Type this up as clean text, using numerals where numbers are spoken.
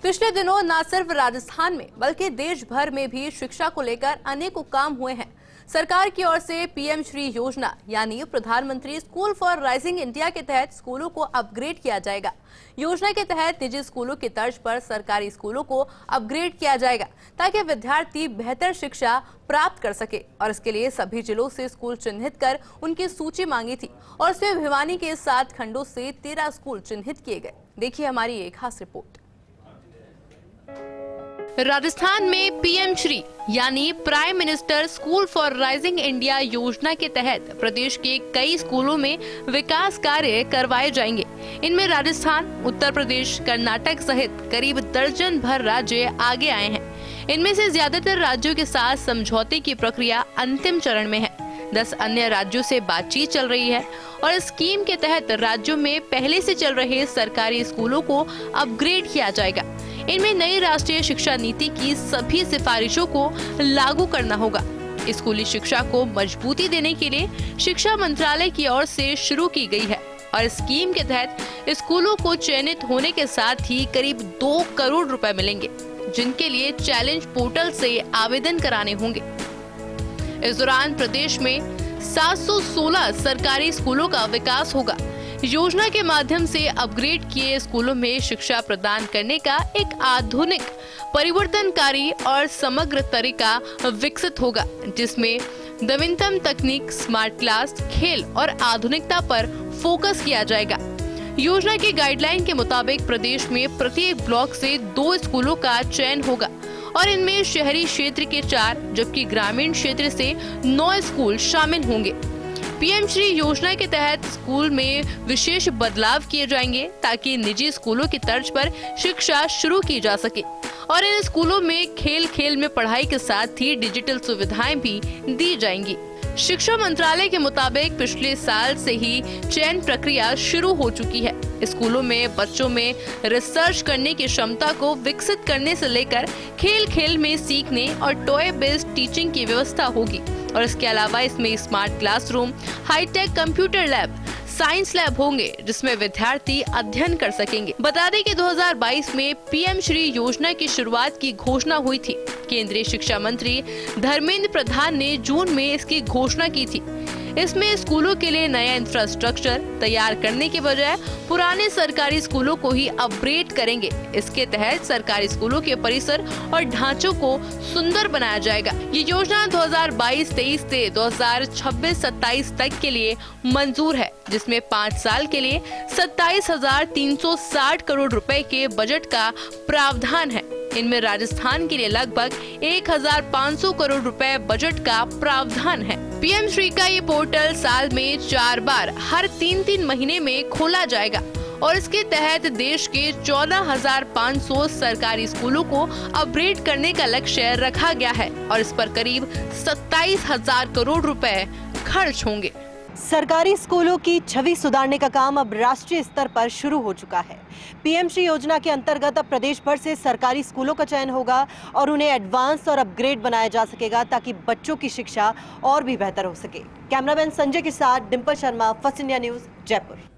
पिछले दिनों न सिर्फ राजस्थान में बल्कि देश भर में भी शिक्षा को लेकर अनेकों काम हुए हैं। सरकार की ओर से पीएम श्री योजना यानी प्रधानमंत्री स्कूल फॉर राइजिंग इंडिया के तहत स्कूलों को अपग्रेड किया जाएगा। योजना के तहत निजी स्कूलों की तर्ज पर सरकारी स्कूलों को अपग्रेड किया जाएगा ताकि विद्यार्थी बेहतर शिक्षा प्राप्त कर सके और इसके लिए सभी जिलों से स्कूल चिन्हित कर उनकी सूची मांगी थी और इसमें भिवानी के 7 खंडों से 13 स्कूल चिन्हित किए गए। देखिए हमारी एक खास रिपोर्ट। राजस्थान में पीएम श्री यानी prime minister school for rising India योजना के तहत प्रदेश के कई स्कूलों में विकास कार्य करवाए जाएंगे। इनमें राजस्थान, उत्तर प्रदेश, कर्नाटक सहित करीब दर्जन भर राज्य आगे आए हैं। इनमें से ज्यादातर राज्यों के साथ समझौते की प्रक्रिया अंतिम चरण में है। 10 अन्य राज्यों से बातचीत चल रही है और स्कीम के तहत राज्यों में पहले से चल रहे सरकारी स्कूलों को अपग्रेड किया जाएगा। इनमें नई राष्ट्रीय शिक्षा नीति की सभी सिफारिशों को लागू करना होगा। स्कूली शिक्षा को मजबूती देने के लिए शिक्षा मंत्रालय की ओर से शुरू की गई है और स्कीम के तहत स्कूलों को चयनित होने के साथ ही करीब 2 करोड़ रुपए मिलेंगे, जिनके लिए चैलेंज पोर्टल से आवेदन कराने होंगे। इस दौरान प्रदेश में 716 सरकारी स्कूलों का विकास होगा। योजना के माध्यम से अपग्रेड किए स्कूलों में शिक्षा प्रदान करने का एक आधुनिक, परिवर्तनकारी और समग्र तरीका विकसित होगा, जिसमें नवीनतम तकनीक, स्मार्ट क्लास, खेल और आधुनिकता पर फोकस किया जाएगा। योजना के गाइडलाइन के मुताबिक प्रदेश में प्रत्येक ब्लॉक से 2 स्कूलों का चयन होगा और इनमें शहरी क्षेत्र के 4 जबकि ग्रामीण क्षेत्र से 9 स्कूल शामिल होंगे। पीएम श्री योजना के तहत स्कूल में विशेष बदलाव किए जाएंगे ताकि निजी स्कूलों की तर्ज पर शिक्षा शुरू की जा सके और इन स्कूलों में खेल में पढ़ाई के साथ ही डिजिटल सुविधाएं भी दी जाएंगी। शिक्षा मंत्रालय के मुताबिक पिछले साल से ही चयन प्रक्रिया शुरू हो चुकी है। स्कूलों में बच्चों में रिसर्च करने की क्षमता को विकसित करने से लेकर खेल में सीखने और टॉय बेस्ड टीचिंग की व्यवस्था होगी और इसके अलावा इसमें smart classroom, hi tech computer lab, science lab होंगे जिसमें विद्यार्थी अध्ययन कर सकेंगे। बता दें कि 2022 में पीएम श्री योजना की शुरुआत की घोषणा हुई थी। केंद्रीय शिक्षा मंत्री धर्मेंद्र प्रधान ने जून में इसकी घोषणा की थी। इसमें स्कूलों के लिए नया इंफ्रास्ट्रक्चर तैयार करने के बजाय पुराने सरकारी स्कूलों को ही अपग्रेड करेंगे। इसके तहत सरकारी स्कूलों के परिसर और ढांचों को सुंदर बनाया जाएगा। ये योजना 2022-23 से 2026-27 तक के लिए मंजूर है, जिसमें 5 साल के लिए 27,360 करोड़ रुपए के बजट का प्रावधान है। इनमें राजस्थान के लिए लगभग 1,500 करोड़ रुपए बजट का प्रावधान है। पीएम श्री का ये पोर्टल साल में 4 बार हर 3-3 महीने में खोला जाएगा और इसके तहत देश के 14,500 सरकारी स्कूलों को अपग्रेड करने का लक्ष्य रखा गया है और इस पर करीब 27,000 करोड़ रुपए खर्च होंगे। सरकारी स्कूलों की छवि सुधारने का काम अब राष्ट्रीय स्तर पर शुरू हो चुका है। पीएम श्री योजना के अंतर्गत अब प्रदेश भर से सरकारी स्कूलों का चयन होगा और उन्हें एडवांस और अपग्रेड बनाया जा सकेगा ताकि बच्चों की शिक्षा और भी बेहतर हो सके। कैमरामैन संजय के साथ Dimple Sharma, first India news, Jaipur.